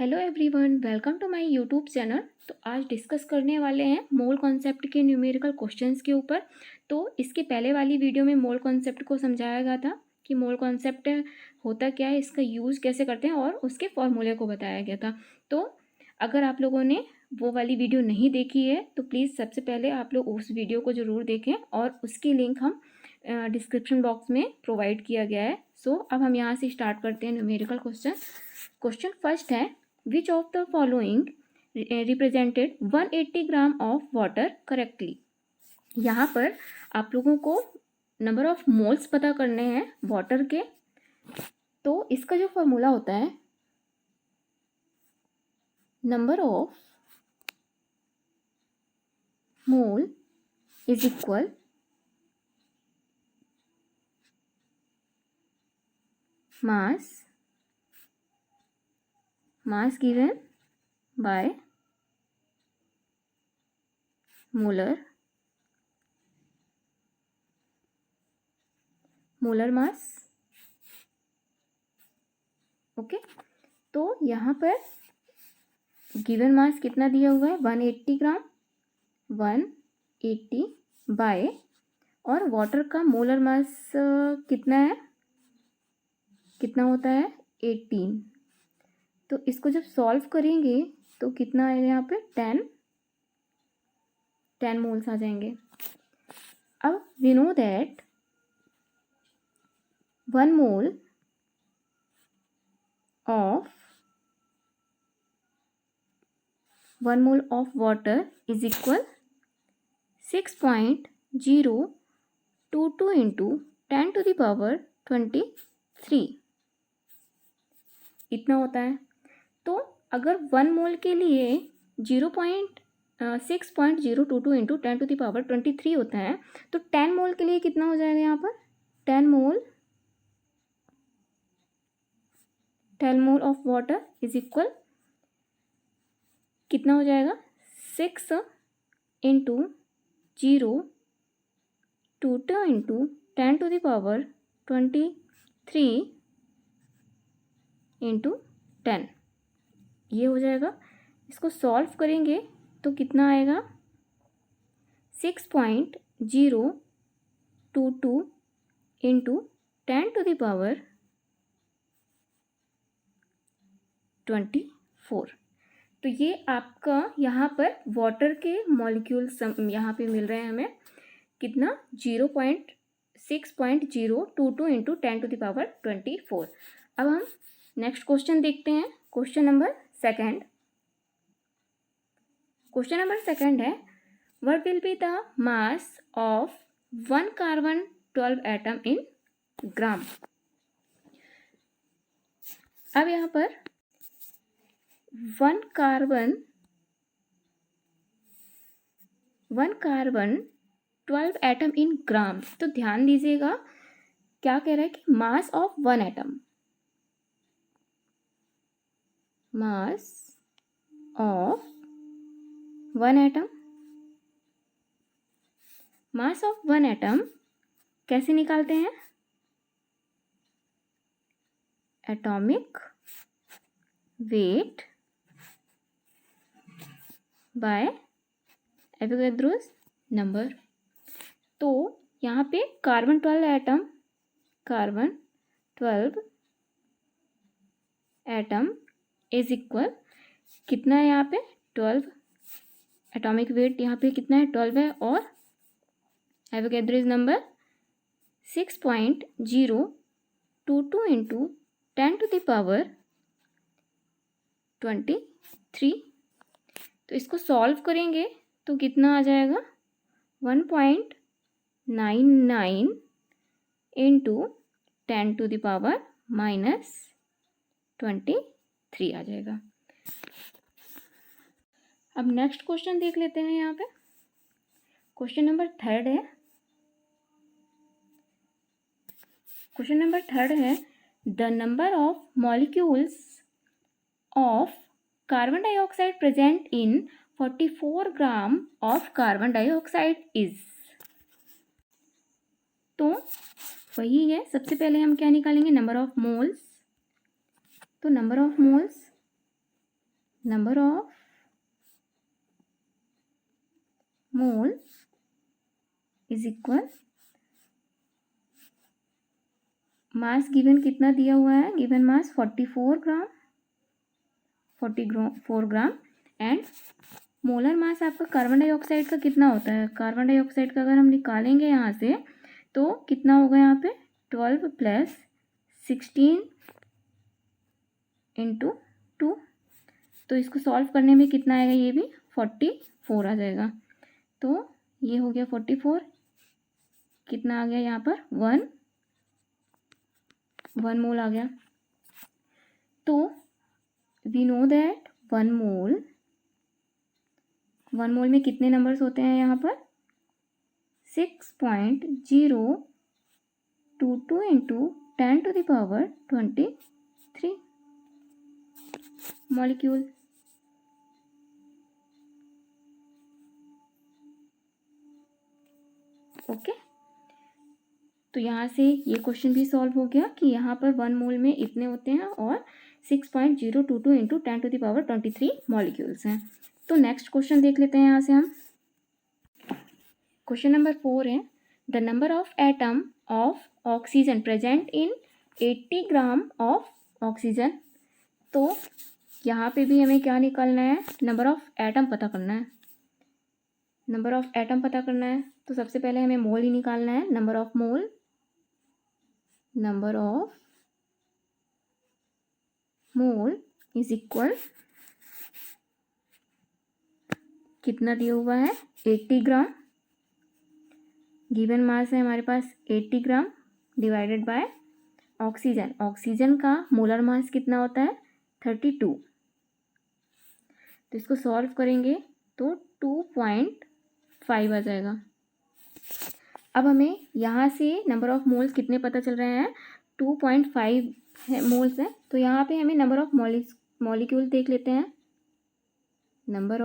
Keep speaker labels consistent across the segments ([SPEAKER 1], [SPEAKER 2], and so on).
[SPEAKER 1] Hello everyone, welcome to my YouTube channel. तो आज discuss करने वाले हैं मोल कॉन्सेप्ट के न्यूमेरिकल क्वेश्चंस के ऊपर। तो इसके पहले वाली वीडियो में मोल कॉन्सेप्ट को समझाया गया था कि मोल कॉन्सेप्ट होता क्या है, इसका यूज़ कैसे करते हैं और उसके फॉर्मूले को बताया गया था। तो अगर आप लोगों ने वो वाली वीडियो नहीं देखी है तो प्लीज़ सबसे पहले आप लोग उस वीडियो को ज़रूर देखें और उसकी लिंक हम डिस्क्रिप्शन बॉक्स में प्रोवाइड किया गया है। सो अब हम यहाँ से स्टार्ट करते हैं न्यूमेरिकल क्वेश्चन। क्वेश्चन फर्स्ट है, which of the following represented 180 gram of water correctly. यहाँ पर आप लोगों को नंबर ऑफ मोल्स पता करने हैं वाटर के। तो इसका जो फॉर्मूला होता है, number of mole is equal mass given by molar mass। Okay, तो यहाँ पर गिवन मास कितना दिया हुआ है 180 ग्राम, 180 बाय, और वाटर का मोलर मास कितना है, कितना होता है 18। तो इसको जब सॉल्व करेंगे तो कितना आएगा, यहाँ पे 10 मोल्स आ जाएंगे। अब we know that 1 mole of water is equal 6.022 into 10 to the power 23 इतना होता है। तो अगर 1 मोल के लिए 6.022 इंटू 10 टू द पावर 23 होता है, तो 10 मोल के लिए कितना हो जाएगा, यहाँ पर 10 mole of water is equal कितना हो जाएगा 6 into 022 into 10 to the power 23 into 10, ये हो जाएगा। इसको सॉल्व करेंगे तो कितना आएगा 6.022 इंटू 10 टू द पावर 24। तो ये आपका यहाँ पर वाटर के मॉलिक्यूल्स यहाँ पे मिल रहे हैं हमें कितना 6.022 इंटू 10 टू द पावर 24। अब हम नेक्स्ट क्वेश्चन देखते हैं। क्वेश्चन नंबर सेकंड है, what will be the mass of 1 carbon 12 atom in gram. अब यहाँ पर 1 कार्बन 12 एटम इन ग्राम। तो ध्यान दीजिएगा क्या कह रहा है कि मास of 1 atom, mass of 1 atom, mass of 1 atom कैसे निकालते हैं, atomic weight by Avogadro's number. तो यहाँ पे कार्बन 12 एटम इज इक्वल कितना है, यहाँ पे 12, एटॉमिक वेट यहाँ पे कितना है 12 है, और Avogadro's number 6.022 into 10 to the power 23। तो इसको सॉल्व करेंगे तो कितना आ जाएगा 1.99 इंटू 10 टू द पावर -23 आ जाएगा। अब नेक्स्ट क्वेश्चन देख लेते हैं। यहाँ पे क्वेश्चन नंबर थर्ड है, the number of molecules of carbon dioxide present in 44 gram of carbon dioxide is. तो वही है, सबसे पहले हम क्या निकालेंगे, नंबर ऑफ मोल्स। तो number of moles number of mole is equal mass given कितना दिया हुआ है, given mass 44 gram, 44 gram and molar mass आपका कार्बन डाइऑक्साइड का कितना होता है, कार्बन डाइऑक्साइड का अगर हम निकालेंगे यहाँ से तो कितना होगा यहाँ पे 12 प्लस 16 इंटू 2, तो इसको सॉल्व करने में कितना आएगा, ये भी 44 आ जाएगा। तो ये हो गया 44, कितना आ गया यहाँ पर 1 मोल आ गया। तो वी नो दैट 1 मोल में कितने नंबर्स होते हैं यहाँ पर 6.022 इंटू 10⁻23 मॉलिक्यूल। ओके, तो यहाँ से ये क्वेश्चन भी सॉल्व हो गया कि यहाँ पर 1 मोल में इतने होते हैं और 6.022 इंटू 10⁻23 मॉलिक्यूल्स हैं। तो नेक्स्ट क्वेश्चन देख लेते हैं यहाँ से हम। क्वेश्चन नंबर 4 है the number of atom of oxygen present in 80 gram of oxygen. तो यहाँ पे भी हमें क्या निकालना है, नंबर ऑफ एटम पता करना है। नंबर ऑफ एटम पता करना है तो सबसे पहले हमें मोल ही निकालना है। Number of mole is equal कितना दिया हुआ है 80 ग्राम, गिवन मास है हमारे पास 80 gram divided by oxygen. Oxygen का मोलर मास कितना होता है 32, तो इसको सॉल्व करेंगे तो 2.5 आ जाएगा। अब हमें यहाँ से नंबर ऑफ मोल्स कितने पता चल रहे हैं 2.5 मोल्स है, तो यहाँ पे हमें नंबर ऑफ मॉलिक्यूल देख लेते हैं। नंबर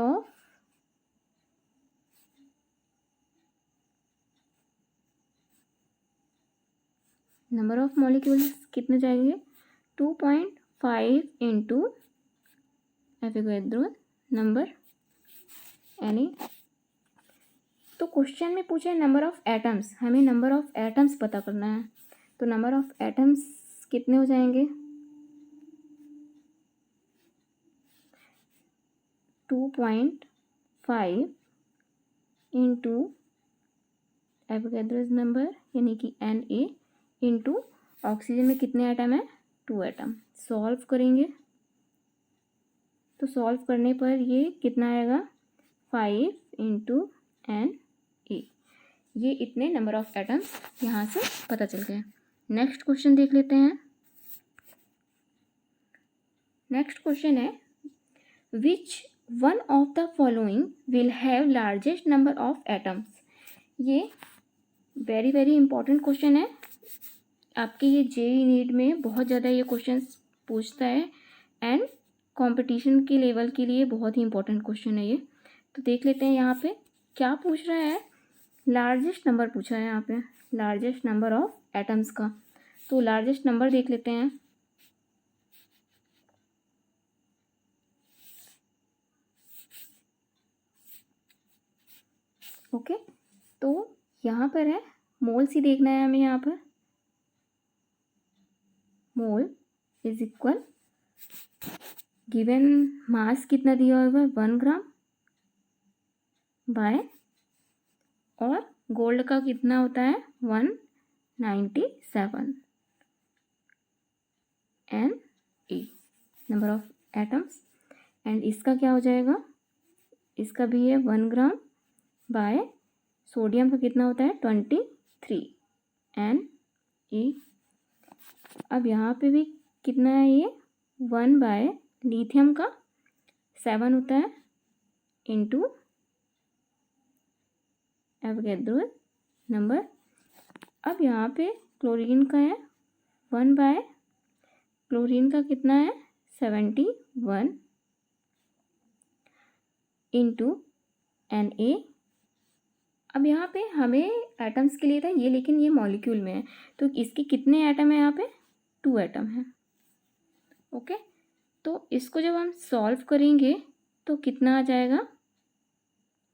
[SPEAKER 1] ऑफ मॉलिक्यूल्स कितने जाएंगे 2.5 इंटू एवोगैड्रो नंबर यानी, तो क्वेश्चन में पूछे नंबर ऑफ एटम्स, हमें नंबर ऑफ एटम्स पता करना है। तो नंबर ऑफ एटम्स कितने हो जाएंगे 2.5 इंटू एवोगैड्रोस नंबर यानी कि Na इंटू ऑक्सीजन में कितने एटम है 2 एटम। सॉल्व करेंगे तो सॉल्व करने पर ये कितना आएगा 5 इंटू Na, ये इतने नंबर ऑफ एटम्स यहाँ से पता चल गए। नेक्स्ट क्वेश्चन देख लेते हैं। नेक्स्ट क्वेश्चन है which one of the following will have largest number of atoms. ये वेरी वेरी इंपॉर्टेंट क्वेश्चन है, आपके ये जेईई नीट में बहुत ज़्यादा ये क्वेश्चंस पूछता है एंड कंपटीशन के लेवल के लिए बहुत ही इंपॉर्टेंट क्वेश्चन है ये। तो देख लेते हैं यहाँ पे क्या पूछ रहा है, लार्जेस्ट नंबर पूछा है यहाँ पे, लार्जेस्ट नंबर ऑफ एटम्स का। तो लार्जेस्ट नंबर देख लेते हैं। ओके, तो यहाँ पर है मोल्स ही देखना है हमें। यहाँ पर मोल इज इक्वल गिवन मास कितना दिया हुआ है 1 ग्राम बाय, और गोल्ड का कितना होता है 197 Na number of atoms, and इसका क्या हो जाएगा, इसका भी है 1 ग्राम बाय सोडियम का कितना होता है 23 Na। अब यहाँ पे भी कितना है ये 1 बाय लिथियम का 7 होता है इंटू एवोगैड्रो नंबर। अब यहाँ पे क्लोरीन का है 1 बाय क्लोरीन का कितना है 71 इंटू Na। अब यहाँ पे हमें एटम्स के लिए था ये, लेकिन ये मॉलिक्यूल में है तो इसके कितने एटम है यहाँ पे 2 एटम है। ओके, तो इसको जब हम सॉल्व करेंगे तो कितना आ जाएगा,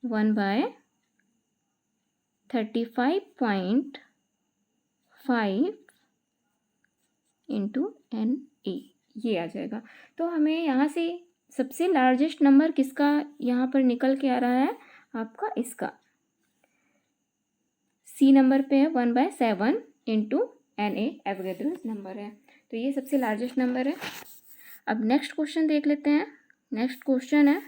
[SPEAKER 1] 1/35.5 इंटू NA, ये आ जाएगा। तो हमें यहाँ से सबसे लार्जेस्ट नंबर किसका यहाँ पर निकल के आ रहा है, आपका इसका C नंबर पे है 1/7 इंटू NA, एवोगैड्रोस नंबर है, तो ये सबसे लार्जेस्ट नंबर है। अब नेक्स्ट क्वेश्चन देख लेते हैं। नेक्स्ट क्वेश्चन है,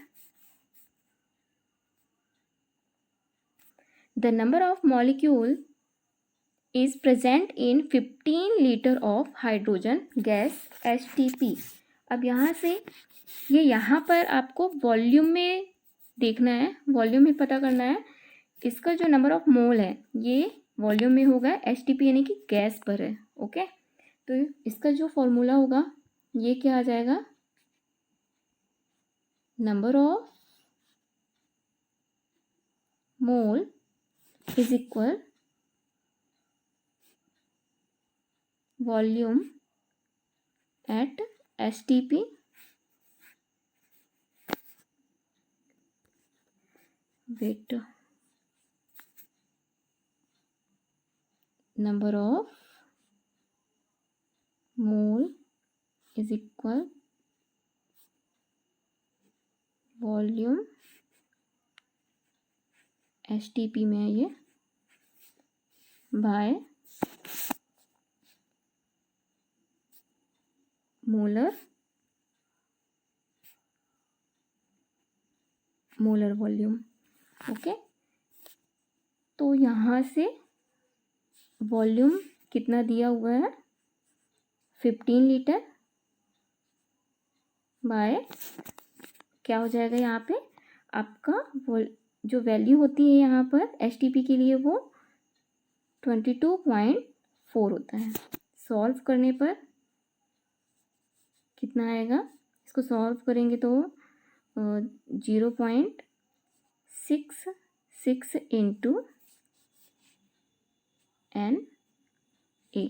[SPEAKER 1] the number of molecule is present in 15 litre of hydrogen gas HTP। अब यहाँ से ये यहाँ पर आपको वॉल्यूम में देखना है, वॉल्यूम में पता करना है। इसका जो नंबर ऑफ मोल है ये वॉल्यूम में होगा, HTP यानी कि गैस पर है। ओके, तो इसका जो फॉर्मूला होगा ये क्या आ जाएगा, number of mole is equal volume at HTP wait, number of mole is equal volume HTP में है ये, बाय मोलर वॉल्यूम। ओके, तो यहाँ से वॉल्यूम कितना दिया हुआ है, 15 लीटर बाय क्या हो जाएगा यहाँ पे आपका जो वैल्यू होती है यहाँ पर HTP के लिए वो 22.4 होता है। सॉल्व करने पर कितना आएगा, इसको सॉल्व करेंगे तो 0.66 इंटू NA।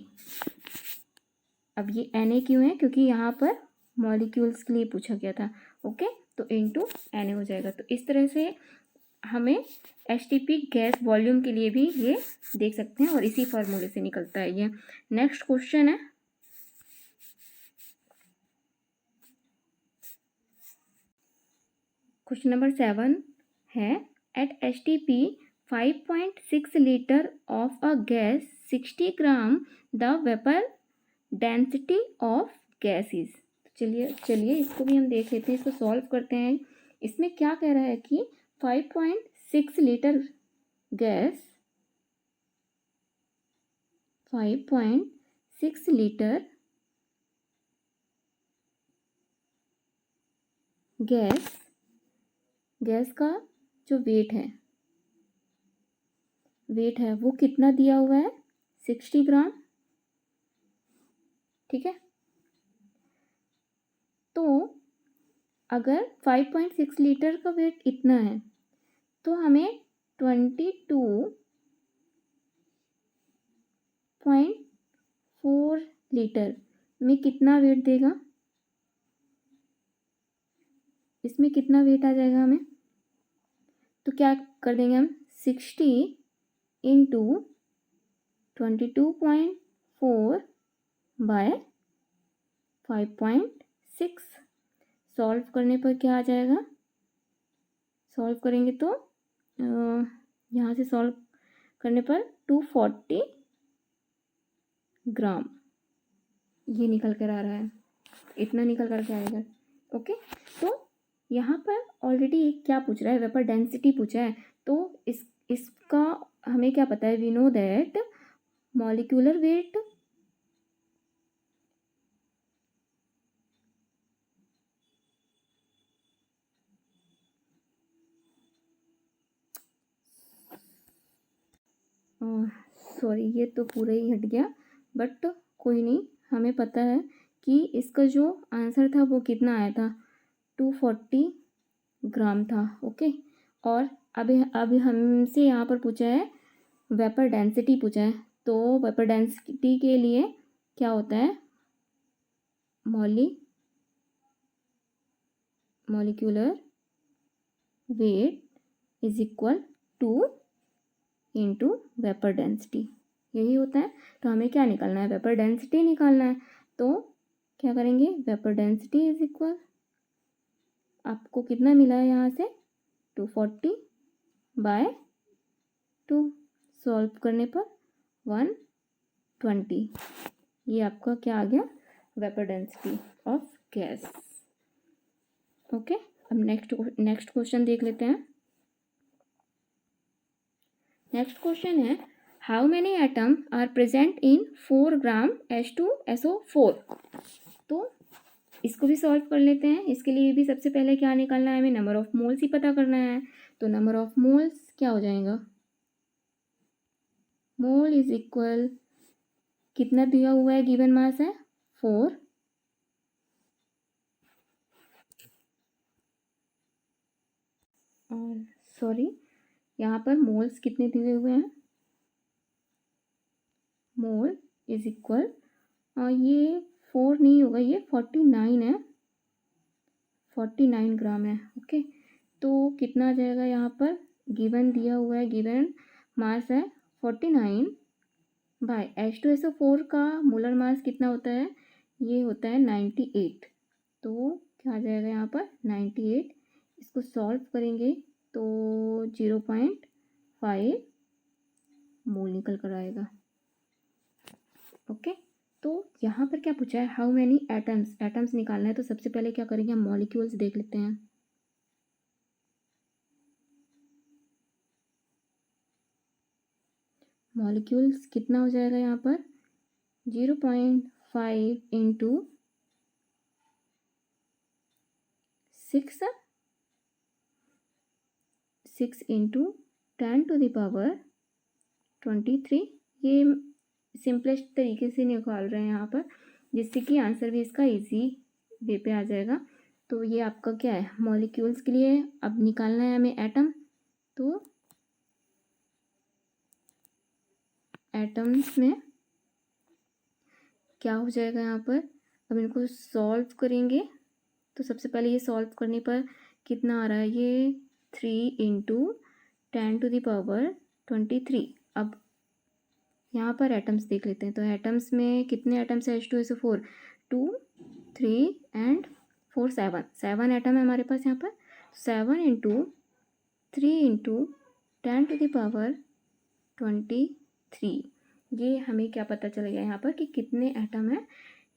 [SPEAKER 1] अब ये NA क्यों है, क्योंकि यहाँ पर मॉलिक्यूल्स के लिए पूछा गया था। ओके, तो इंटू NA हो जाएगा। तो इस तरह से हमें HTP गैस वॉल्यूम के लिए भी ये देख सकते हैं और इसी फॉर्मूले से निकलता है ये। नेक्स्ट क्वेश्चन है, क्वेश्चन नंबर 7 है, at HTP 5.6 litre of a gas 60 gram the vapour density of gas is. चलिए इसको भी हम देख लेते हैं, इसको सॉल्व करते हैं। इसमें क्या कह रहा है कि 5.6 लीटर गैस 5.6 लीटर गैस का जो वेट है वो कितना दिया हुआ है, 60 ग्राम। ठीक है, तो अगर 5.6 लीटर का वेट इतना है तो हमें 22.4 लीटर में कितना वेट देगा, इसमें कितना वेट आ जाएगा हमें, तो क्या कर देंगे हम, 60 इंटू 22.4 बाय 5.6। सॉल्व करने पर क्या आ जाएगा, सॉल्व करेंगे तो यहाँ से सॉल्व करने पर 240 ग्राम ये निकल कर आ रहा है, इतना निकल कर के आएगा। ओके, तो यहाँ पर ऑलरेडी क्या पूछ रहा है, वेपर डेंसिटी पूछा है। तो इसका हमें क्या पता है, we know that molecular weight sorry ये तो पूरा ही हट गया, बट कोई नहीं, हमें पता है कि इसका जो आंसर था वो कितना आया था, 240 ग्राम था। ओके, और अभी हमसे यहाँ पर पूछा है वेपर डेंसिटी पूछा है, तो वेपर डेंसिटी के लिए क्या होता है, molecular weight is equal two into vapour density, यही होता है। तो हमें क्या निकालना है, वेपर डेंसिटी निकालना है। तो क्या करेंगे, वेपर डेंसिटी इज इक्वल, आपको कितना मिला है यहाँ से 240/2, सॉल्व करने पर 120, ये आपका क्या आ गया, vapour density of gas. Okay, अब नेक्स्ट क्वेश्चन देख लेते हैं। नेक्स्ट क्वेश्चन है, how many atom are present in 4 gram H2SO4। तो इसको भी सॉल्व कर लेते हैं। इसके लिए भी सबसे पहले क्या निकालना है, हमें नंबर ऑफ मोल्स ही पता करना है। तो नंबर ऑफ मोल्स क्या हो जाएगा, मोल इज इक्वल, कितना दिया हुआ है, गिवन मास है 4, और सॉरी यहाँ पर मोल्स कितने दिए हुए हैं, मोल इज इक्वल, ये 4 नहीं होगा, ये 49 है, 49 ग्राम है। ओके, तो कितना आ जाएगा यहाँ पर, गिवन दिया हुआ है, गिवन मास है 49 बाय H2SO4 का मोलर मास कितना होता है, ये होता है 98। तो क्या आ जाएगा यहाँ पर 98, इसको सॉल्व करेंगे तो 0.5 मोल निकल कर आएगा। ओके, तो यहाँ पर क्या पूछा है, हाउ मैनी एटम्स, एटम्स निकालना है। तो सबसे पहले क्या करेंगे, हम मॉलिक्यूल्स देख लेते हैं। मॉलिक्यूल्स कितना हो जाएगा यहाँ पर 0.5 इंटू 6 इंटू 10⁻23, ये सिंपलेस्ट तरीके से निकाल रहे हैं यहाँ पर, जिससे कि आंसर भी इसका इजी वे पे आ जाएगा। तो ये आपका क्या है, मॉलिक्यूल्स के लिए। अब निकालना है हमें एटम। तो एटम्स में क्या हो जाएगा यहाँ पर, अब इनको सॉल्व करेंगे। तो सबसे पहले ये सॉल्व करने पर कितना आ रहा है, ये 3 इंटू 10⁻23। अब यहाँ पर एटम्स देख लेते हैं। तो एटम्स में कितने एटम्स है, H2SO4, 2, 3 एंड 4, 7 एटम है हमारे पास यहाँ पर। 7 इंटू 3 इंटू 10⁻23, ये हमें क्या पता चल गया यहाँ पर कि कितने एटम है,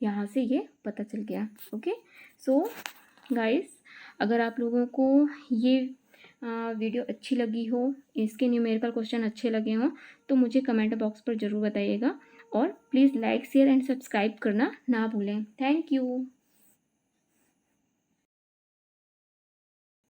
[SPEAKER 1] यहाँ से ये पता चल गया। ओके, सो गाइस, अगर आप लोगों को ये वीडियो अच्छी लगी हो, इसके न्यूमेरिकल क्वेश्चन अच्छे लगे हों, तो मुझे कमेंट बॉक्स पर ज़रूर बताइएगा। और please like, share and subscribe करना ना भूलें। Thank you.